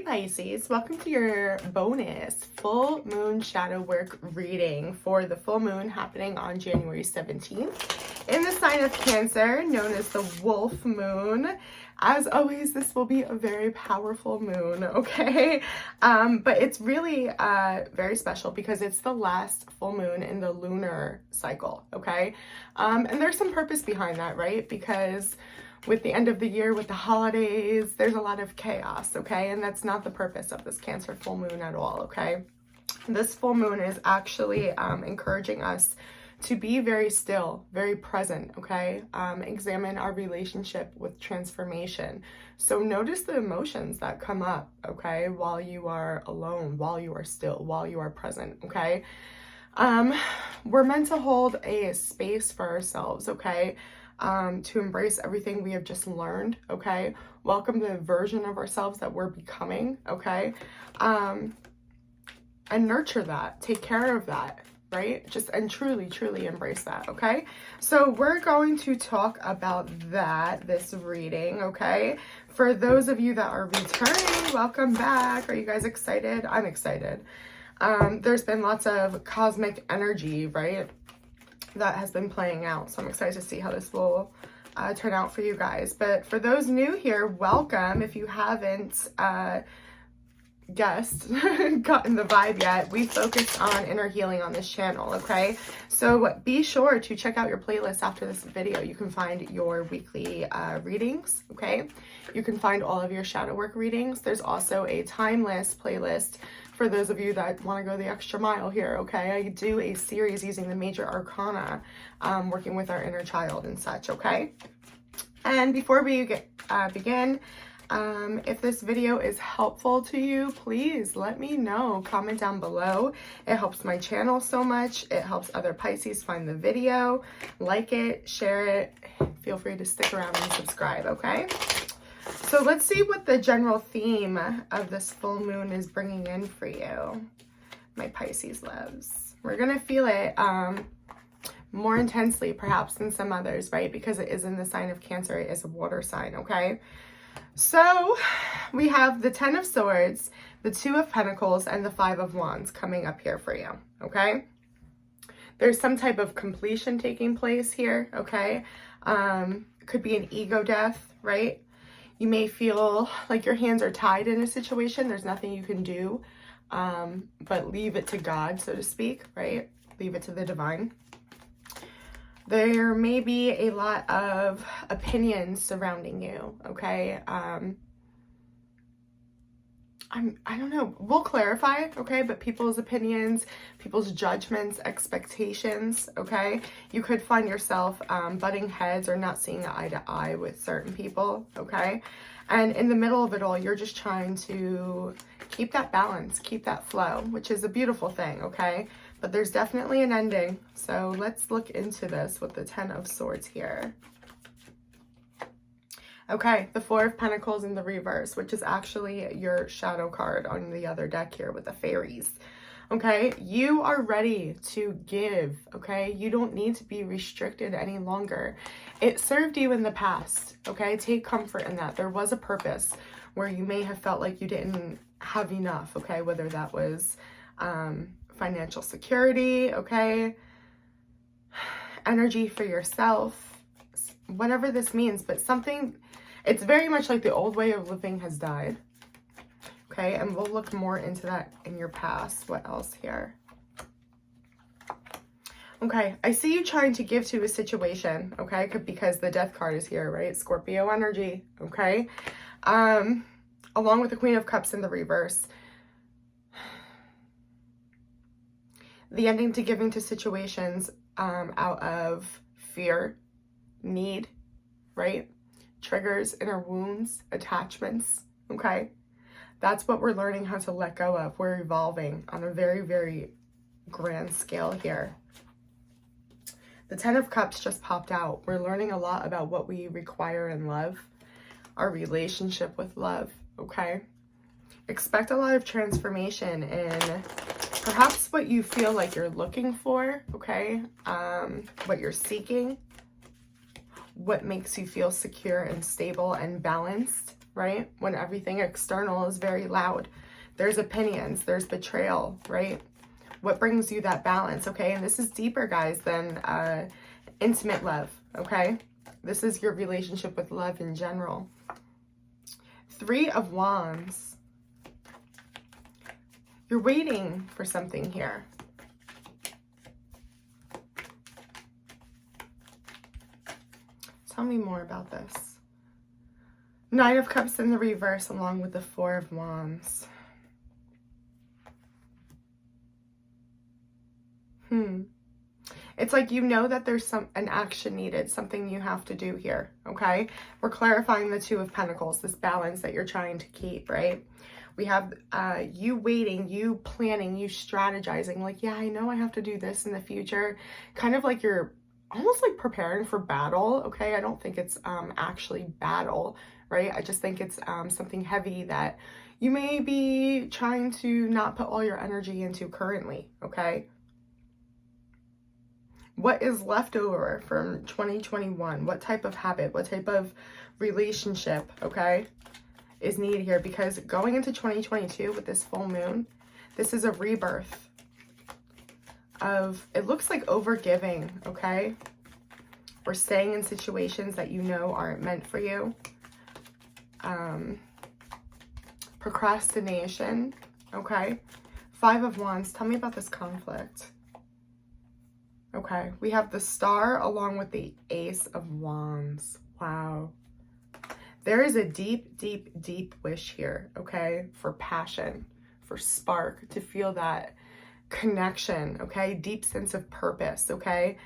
Pisces, welcome to your bonus full moon shadow work reading for the full moon happening on January 17th in the sign of Cancer, known as the wolf moon. As always, this will be a very powerful moon, okay? But it's really very special because it's the last full moon in the lunar cycle, okay? And there's some purpose behind that, right? Because with the end of the year, with the holidays, there's a lot of chaos, okay? And that's not the purpose of this Cancer full moon at all, okay? This full moon is actually encouraging us to be very still, very present, okay? Examine our relationship with transformation. So notice the emotions that come up, okay? While you are alone, while you are still, while you are present, okay? We're meant to hold a space for ourselves, okay? To embrace everything we have just learned, okay? Welcome the version of ourselves that we're becoming, okay? And nurture that, take care of that, right? And truly embrace that, okay? So we're going to talk about that this reading, okay? For those of you that are returning, welcome back. Are you guys excited? I'm excited. There's been lots of cosmic energy, right, that has been playing out. So I'm excited to see how this will turn out for you guys. But for those new here, welcome. If you haven't guessed, gotten the vibe yet, we focus on inner healing on this channel, okay? So be sure to check out your playlist after this video. You can find your weekly readings, okay? You can find all of your shadow work readings. There's also a timeless playlist for those of you that want to go the extra mile here, okay? I do a series using the major arcana, working with our inner child and such, okay? And before we begin, if this video is helpful to you, please let me know. Comment down below. It helps my channel so much. It helps other Pisces find the video. Like it, share it. Feel free to stick around and subscribe, okay? So let's see what the general theme of this full moon is bringing in for you, my Pisces loves. We're going to feel it more intensely perhaps than some others, right? Because it is in the sign of Cancer. It is a water sign, okay? So we have the 10 of Swords, the 2 of Pentacles, and the 5 of Wands coming up here for you, okay? There's some type of completion taking place here, okay? It could be an ego death, right? You may feel like your hands are tied in a situation. There's nothing you can do, but leave it to God, so to speak, right? Leave it to the divine. There may be a lot of opinions surrounding you, okay? I don't know, we'll clarify, okay? But people's opinions, people's judgments, expectations, okay? You could find yourself butting heads or not seeing eye to eye with certain people, okay? And in the middle of it all, you're just trying to keep that balance, keep that flow, which is a beautiful thing, okay? But there's definitely an ending. So let's look into this with the 10 of Swords here. Okay, the 4 of Pentacles in the reverse, which is actually your shadow card on the other deck here with the fairies. Okay, you are ready to give, okay? You don't need to be restricted any longer. It served you in the past, okay? Take comfort in that. There was a purpose where you may have felt like you didn't have enough, okay? Whether that was financial security, okay? Energy for yourself, whatever this means, but something, it's very much like the old way of living has died. Okay, and we'll look more into that in your past. What else here? Okay, I see you trying to give to a situation, okay, because the Death card is here, right? Scorpio energy, okay? Along with the Queen of Cups in the reverse. The ending to giving to situations out of fear, need, right? Triggers, inner wounds, attachments, okay? That's what we're learning how to let go of. We're evolving on a very grand scale here. The 10 of Cups just popped out. We're learning a lot about what we require in love, our relationship with love, okay? Expect a lot of transformation in perhaps what you feel like you're looking for, okay? What you're seeking, what makes you feel secure and stable and balanced, right? When everything external is very loud. There's opinions, there's betrayal, right? What brings you that balance, okay? And this is deeper, guys, than intimate love, okay? This is your relationship with love in general. 3 of Wands. You're waiting for something here. Tell me more about this. 9 of Cups in the reverse along with the 4 of Wands. It's like you know that there's an action needed, something you have to do here, okay? We're clarifying the 2 of Pentacles, this balance that you're trying to keep, right? We have you waiting, you planning, you strategizing, like, yeah, I know I have to do this in the future. Kind of like you're almost like preparing for battle, okay? I don't think it's actually battle, right? I just think it's something heavy that you may be trying to not put all your energy into currently, okay? What is left over from 2021? What type of habit, what type of relationship, okay, is needed here? Because going into 2022 with this full moon, this is a rebirth of, it looks like overgiving, okay? Or staying in situations that you know aren't meant for you. Procrastination, okay? 5 of Wands, tell me about this conflict. Okay, we have the Star along with the Ace of Wands. Wow. There is a deep, deep, deep wish here, okay, for passion, for spark, to feel that connection, okay, deep sense of purpose, okay?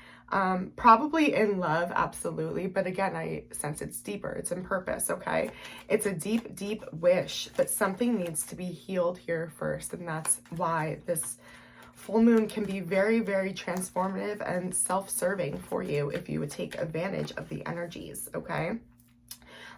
Probably in love, absolutely, but again, I sense it's deeper, it's in purpose, okay? It's a deep, deep wish, but something needs to be healed here first, and that's why this full moon can be very, very transformative and self-serving for you if you would take advantage of the energies, okay?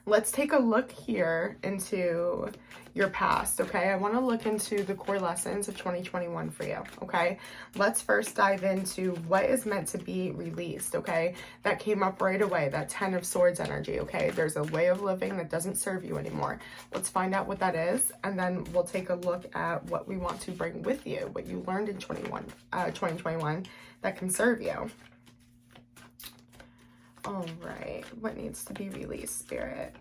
Let's take a look here into your past, okay? I want to look into the core lessons of 2021 for you, okay? Let's first dive into what is meant to be released, okay? That came up right away, that 10 of Swords energy, okay? There's a way of living that doesn't serve you anymore. Let's find out what that is, and then we'll take a look at what we want to bring with you, what you learned in 2021 that can serve you. All right, what needs to be released, Spirit?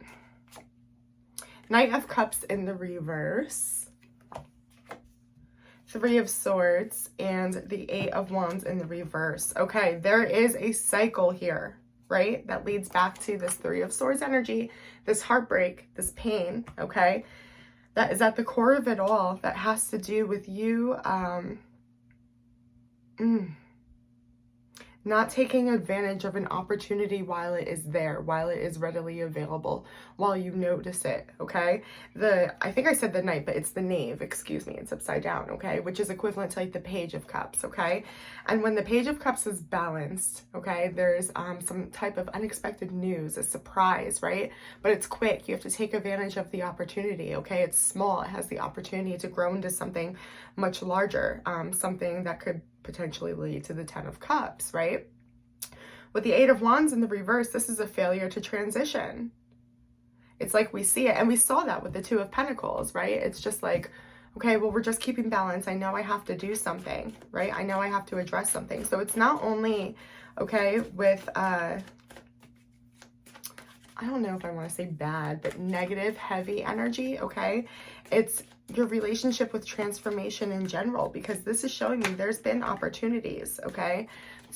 Knight of Cups in the reverse, 3 of Swords, and the 8 of Wands in the reverse. Okay, there is a cycle here, right? That leads back to this 3 of Swords energy, this heartbreak, this pain, okay? That is at the core of it all. That has to do with you, not taking advantage of an opportunity while it is there, while it is readily available, while you notice it, okay? I think I said the Knight, but it's the Knave, excuse me, it's upside down, okay? Which is equivalent to like the Page of Cups, okay? And when the Page of Cups is balanced, okay, there's some type of unexpected news, a surprise, right? But it's quick, you have to take advantage of the opportunity, okay? It's small, it has the opportunity to grow into something much larger, something that could potentially lead to the 10 of Cups, right? With the 8 of Wands in the reverse, this is a failure to transition. It's like we see it, and we saw that with the 2 of Pentacles, right? It's just like, okay, well, we're just keeping balance. I know I have to do something, right? I know I have to address something. So it's not only, okay, with, I don't know if I want to say bad, but negative, heavy energy, okay? It's your relationship with transformation in general, because this is showing me there's been opportunities, okay,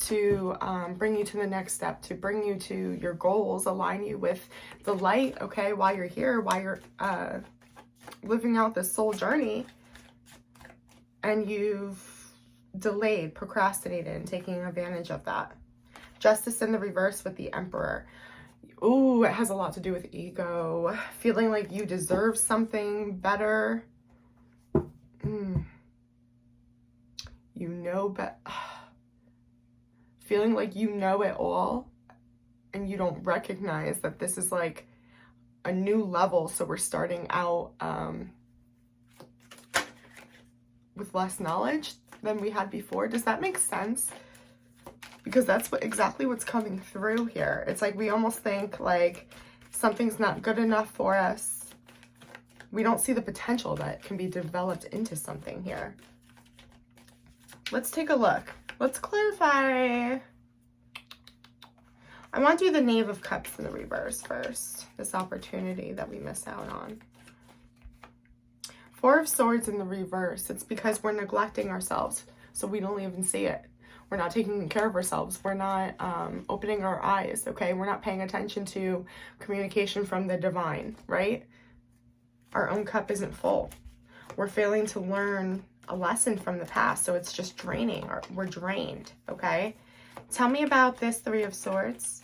to bring you to the next step, to bring you to your goals, align you with the light, okay, while you're here, while you're living out this soul journey, and you've delayed, procrastinated, and taking advantage of that. Justice in the reverse with the Emperor. Ooh, it has a lot to do with ego, feeling like you deserve something better. You know, but feeling like you know it all and you don't recognize that this is like a new level. So we're starting out with less knowledge than we had before. Does that make sense? Because that's exactly what's coming through here. It's like we almost think like something's not good enough for us, We don't see the potential that can be developed into something here. Let's take a look. Let's clarify. I want to do the Knave of Cups in the reverse first. This opportunity that we miss out on. Four of Swords in the reverse. It's because we're neglecting ourselves, so we don't even see it. We're not taking care of ourselves. We're not opening our eyes, okay? We're not paying attention to communication from the divine, right? Our own cup isn't full. We're failing to learn a lesson from the past, so it's just draining. Or we're drained, okay? Tell me about this Three of Swords.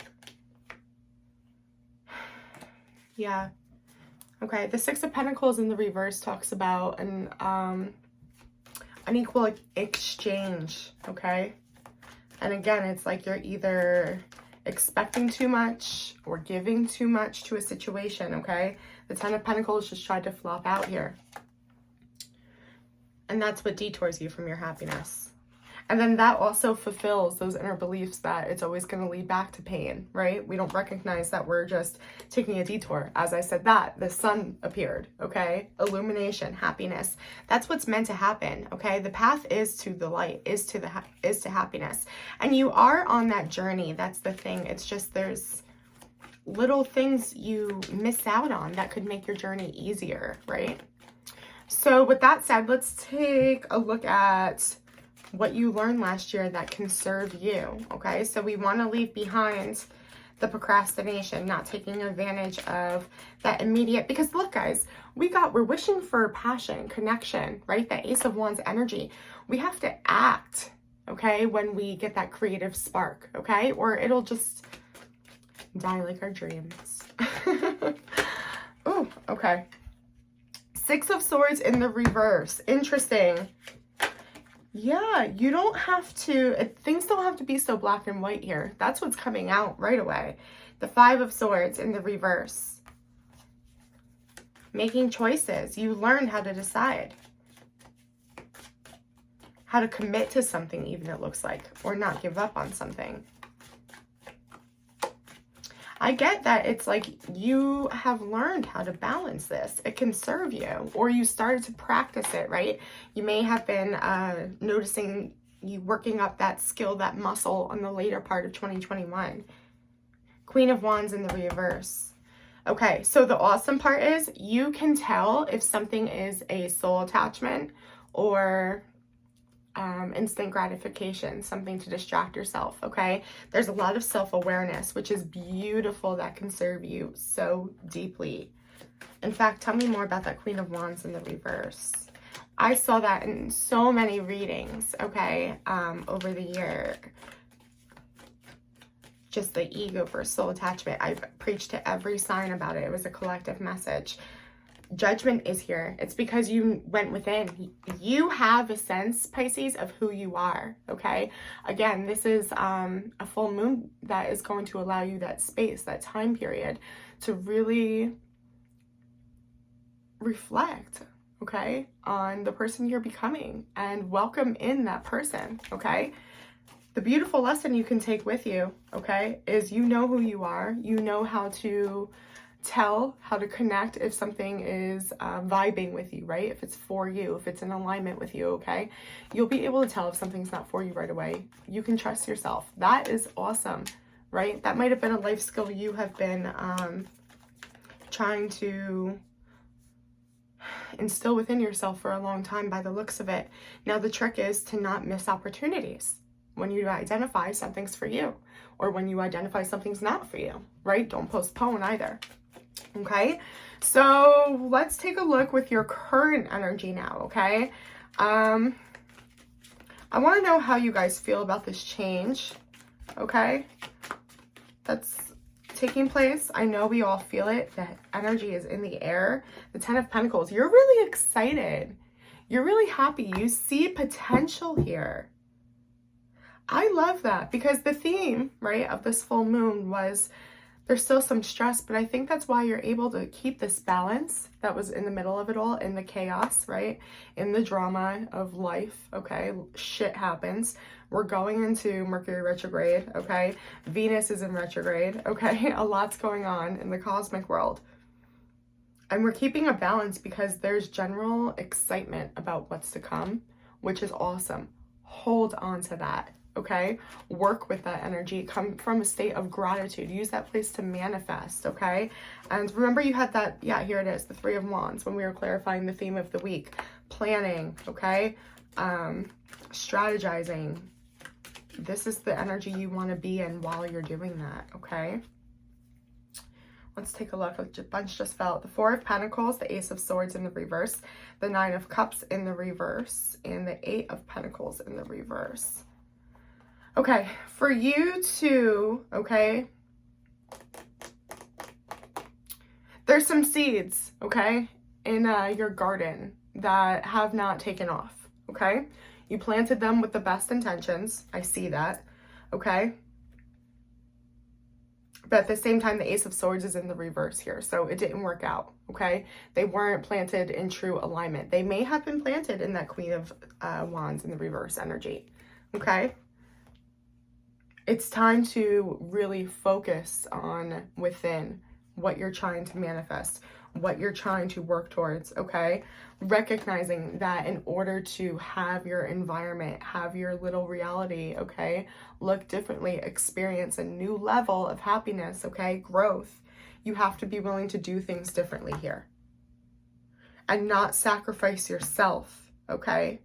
Yeah. Okay, the Six of Pentacles in the reverse talks about an unequal exchange, okay? And again, it's like you're either expecting too much or giving too much to a situation, okay? The Ten of Pentacles just tried to flop out here. And that's what detours you from your happiness. And then that also fulfills those inner beliefs that it's always going to lead back to pain, right? We don't recognize that we're just taking a detour. As I said that, the sun appeared, okay? Illumination, happiness. That's what's meant to happen, okay? The path is to the light, is to happiness. And you are on that journey. That's the thing. It's just there's little things you miss out on that could make your journey easier, right? So with that said, let's take a look at what you learned last year that can serve you, okay? So we want to leave behind the procrastination, not taking advantage of that immediate, because look guys, we're wishing for passion, connection, right? That Ace of Wands energy. We have to act, okay, when we get that creative spark, okay? Or it'll just die like our dreams. Oh, okay. Six of Swords in the reverse. Interesting. Yeah, you don't have to, things don't have to be so black and white here. That's what's coming out right away. The Five of Swords in the reverse. Making choices. You learned how to decide. How to commit to something, even it looks like, or not give up on something. I get that it's like you have learned how to balance this. It can serve you, or you started to practice it, right? You may have been noticing you working up that skill, that muscle on the later part of 2021. Queen of Wands in the reverse. Okay, so the awesome part is you can tell if something is a soul attachment or instant gratification, something to distract yourself, okay? There's a lot of self-awareness, which is beautiful, that can serve you so deeply. In fact, tell me more about that Queen of Wands in the reverse. I saw that in so many readings, okay, over the year. Just the ego versus soul attachment. I've preached to every sign about it. It was a collective message. Judgment is here. It's because you went within. You have a sense, Pisces, of who you are, okay? Again, this is a full moon that is going to allow you that space, that time period to really reflect, okay, on the person you're becoming and welcome in that person, okay? The beautiful lesson you can take with you, okay, is you know who you are. You know how to tell, how to connect if something is vibing with you, right? If it's for you, if it's in alignment with you, okay? You'll be able to tell if something's not for you right away. You can trust yourself. That is awesome, right? That might have been a life skill you have been trying to instill within yourself for a long time by the looks of it. Now the trick is to not miss opportunities when you identify something's for you or when you identify something's not for you, right? Don't postpone either. Okay, so let's take a look with your current energy now, okay? I want to know how you guys feel about this change, okay? That's taking place. I know we all feel it. The energy is in the air. The Ten of Pentacles. You're really excited. You're really happy. You see potential here. I love that because the theme, right, of this full moon was there's still some stress, but I think that's why you're able to keep this balance that was in the middle of it all, in the chaos, right? In the drama of life, okay? Shit happens. We're going into Mercury Retrograde, okay? Venus is in retrograde, okay? A lot's going on in the cosmic world. And we're keeping a balance because there's general excitement about what's to come, which is awesome. Hold on to that, okay? Work with that energy. Come from a state of gratitude. Use that place to manifest, okay? And remember you had that, yeah, here it is, the Three of Wands, when we were clarifying the theme of the week. Planning, okay? Strategizing. This is the energy you want to be in while you're doing that, okay? Let's take a look. A bunch just fell. The Four of Pentacles, the Ace of Swords in the reverse, the Nine of Cups in the reverse, and the Eight of Pentacles in the reverse. Okay, for you to, okay, there's some seeds, okay, in your garden that have not taken off, okay? You planted them with the best intentions. I see that, okay? But at the same time, the Ace of Swords is in the reverse here, so it didn't work out, okay? They weren't planted in true alignment. They may have been planted in that Queen of Wands in the reverse energy, okay? It's time to really focus on within what you're trying to manifest, what you're trying to work towards, okay? Recognizing that in order to have your environment, have your little reality, okay, look differently, experience a new level of happiness, okay, growth, you have to be willing to do things differently here and not sacrifice yourself, okay,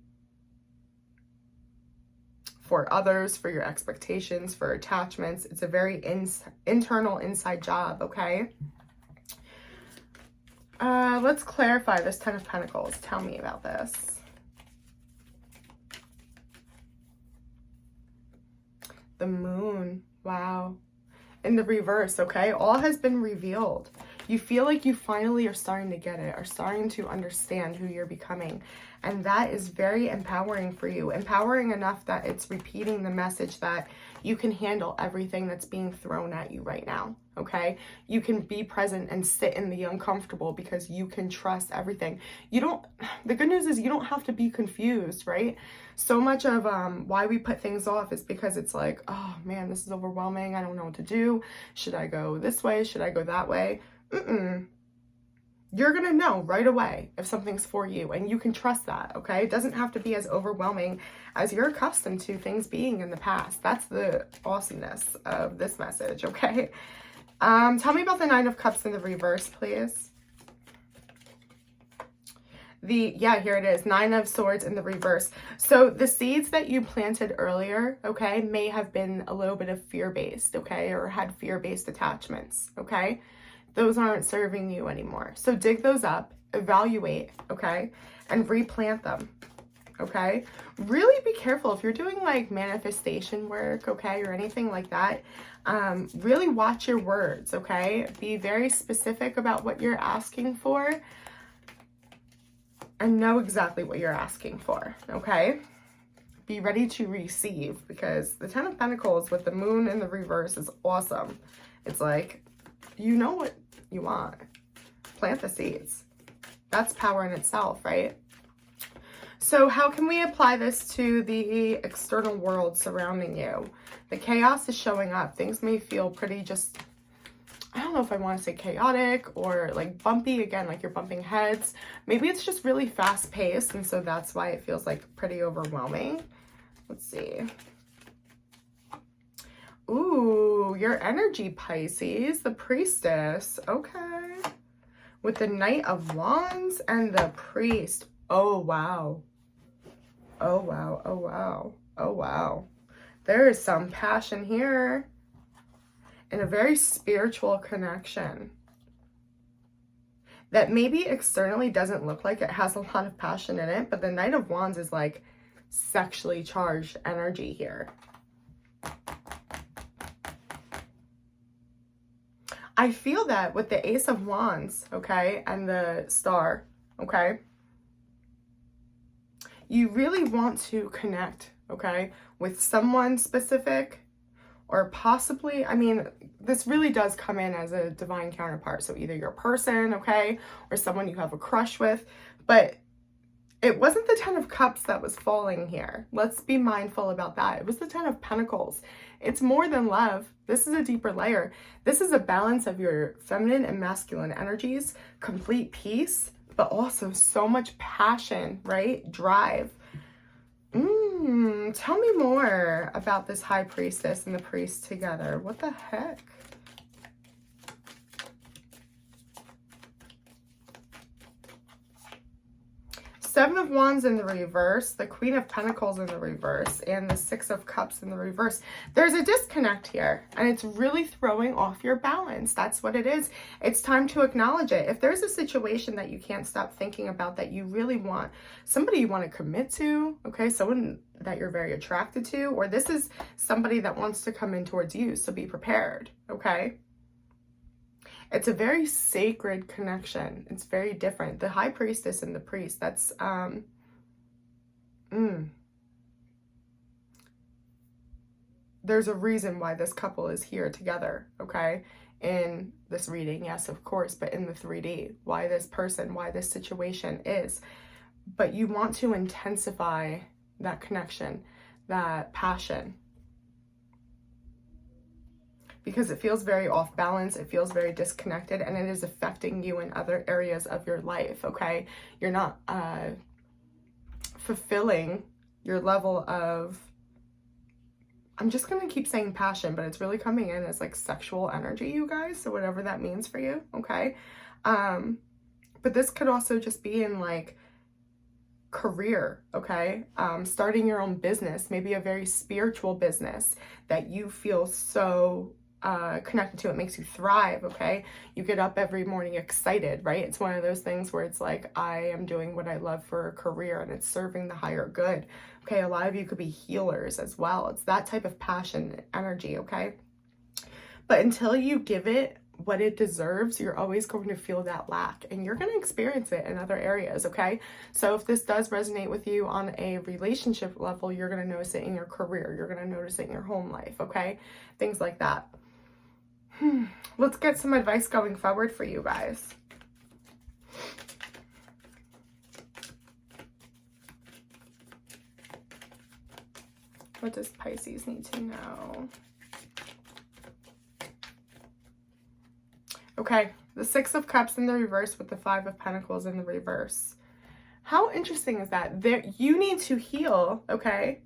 for others, for your expectations, for attachments. It's a very internal inside job, okay? Let's clarify this Ten of Pentacles. Tell me about this. The Moon. Wow. In the reverse, okay? All has been revealed. You feel like you finally are starting to get it, are starting to understand who you're becoming. And that is very empowering for you. Empowering enough that it's repeating the message that you can handle everything that's being thrown at you right now, okay? You can be present and sit in the uncomfortable because you can trust everything. The good news is you don't have to be confused, right? So much of why we put things off is because it's like, oh man, this is overwhelming. I don't know what to do. Should I go this way? Should I go that way? You're gonna know right away if something's for you, and you can trust that, okay? It doesn't have to be as overwhelming as you're accustomed to things being in the past. That's the awesomeness of this message, okay? Tell me about the Nine of Cups in the reverse, please. Here it is, Nine of Swords in the reverse. So the seeds that you planted earlier, okay, may have been a little bit of fear-based, okay, or had fear-based attachments, okay? Those aren't serving you anymore. So dig those up, evaluate, okay, and replant them, okay? Really be careful if you're doing like manifestation work, okay, or anything like that. Really watch your words, okay? Be very specific about what you're asking for and know exactly what you're asking for, okay? Be ready to receive, because the Ten of Pentacles with the Moon in the reverse is awesome. It's like, you know what you want. Plant the seeds. That's power in itself, right? So how can we apply this to the external world surrounding you? The chaos is showing up. Things may feel pretty just, I don't know if I want to say chaotic or like bumpy, again, like you're bumping heads. Maybe it's just really fast paced, and so that's why it feels like pretty overwhelming. Let's see. Ooh, your energy, Pisces, the Priestess. Okay. With the Knight of Wands and the Priest. Oh, wow. Oh, wow. Oh, wow. Oh, wow. There is some passion here. And a very spiritual connection that maybe externally doesn't look like it has a lot of passion in it, but the Knight of Wands is like sexually charged energy here. I feel that with the Ace of Wands, okay, and the Star, okay, you really want to connect, okay, with someone specific, or possibly, I mean, this really does come in as a divine counterpart. So either your person, okay, or someone you have a crush with, but it wasn't the Ten of Cups that was falling here. Let's be mindful about that. It was the Ten of Pentacles. It's more than love. This is a deeper layer. This is a balance of your feminine and masculine energies, complete peace, but also so much passion, right? Drive. Tell me more about this High Priestess and the Priest together. What the heck? Seven of Wands in the reverse, the Queen of Pentacles in the reverse, and the Six of Cups in the reverse. There's a disconnect here, and it's really throwing off your balance. That's what it is. It's time to acknowledge it. If there's a situation that you can't stop thinking about, that you really want, somebody you want to commit to, okay, someone that you're very attracted to, or this is somebody that wants to come in towards you, so be prepared, okay? It's a very sacred connection. It's very different. The High Priestess and the Priest, that's, there's a reason why this couple is here together, okay? In this reading, yes, of course, but in the 3D, why this person, why this situation is. But you want to intensify that connection, that passion, because it feels very off balance, it feels very disconnected, and it is affecting you in other areas of your life, okay? You're not fulfilling your level of, I'm just going to keep saying passion, but it's really coming in as like sexual energy, you guys, so whatever that means for you, okay? But this could also just be in like career, okay? Starting your own business, maybe a very spiritual business that you feel so connected to. It makes you thrive, okay? You get up every morning excited, right? It's one of those things where it's like, I am doing what I love for a career, and it's serving the higher good, okay? A lot of you could be healers as well. It's that type of passion energy, okay? But until you give it what it deserves, you're always going to feel that lack, and you're going to experience it in other areas, okay? So if this does resonate with you on a relationship level, you're going to notice it in your career, you're going to notice it in your home life, okay? Things like that. Let's get some advice going forward for you guys. What does Pisces need to know? Okay, the Six of Cups in the reverse with the Five of Pentacles in the reverse. How interesting is that? You need to heal, okay?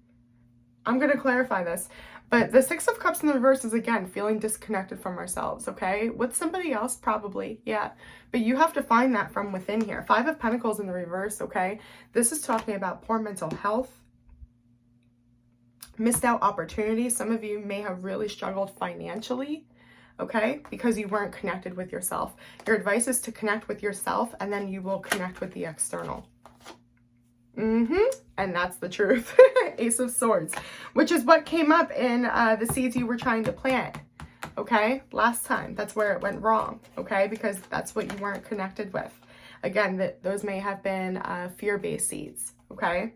I'm going to clarify this. But the Six of Cups in the reverse is, again, feeling disconnected from ourselves, okay? With somebody else, probably, yeah. But you have to find that from within here. Five of Pentacles in the reverse, okay? This is talking about poor mental health, missed out opportunities. Some of you may have really struggled financially, okay? Because you weren't connected with yourself. Your advice is to connect with yourself, and then you will connect with the external. And that's the truth. Ace of Swords, which is what came up in the seeds you were trying to plant, okay? Last time, that's where it went wrong, okay? Because that's what you weren't connected with. Again, those may have been fear-based seeds, okay?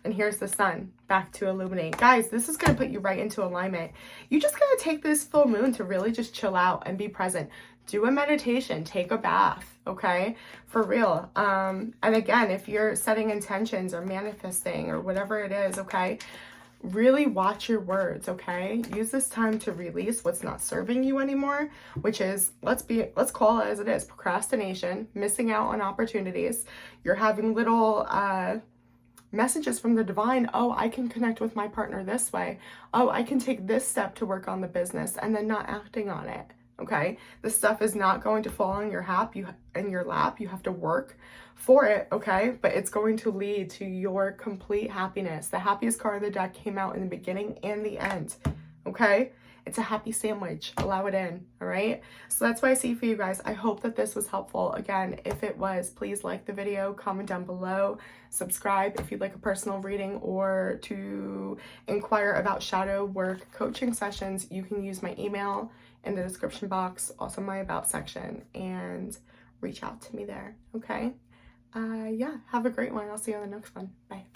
And here's the Sun, back to illuminate. Guys, this is going to put you right into alignment. You just got to take this full moon to really just chill out and be present. Do a meditation, take a bath, okay? For real. And again, if you're setting intentions or manifesting or whatever it is, okay? Really watch your words, okay? Use this time to release what's not serving you anymore, which is, let's call it as it is, procrastination, missing out on opportunities. You're having little messages from the divine. Oh, I can connect with my partner this way. Oh, I can take this step to work on the business, and then not acting on it. Okay, this stuff is not going to fall in your lap. You have to work for it, okay? But it's going to lead to your complete happiness. The happiest card of the deck came out in the beginning and the end, okay? It's a happy sandwich. Allow it in, all right? So that's what I see for you guys. I hope that this was helpful. Again, if it was, please like the video, comment down below, subscribe if you'd like a personal reading or to inquire about shadow work coaching sessions. You can use my email in the description box, also my about section, and reach out to me there, okay? Yeah, have a great one. I'll see you on the next one. Bye.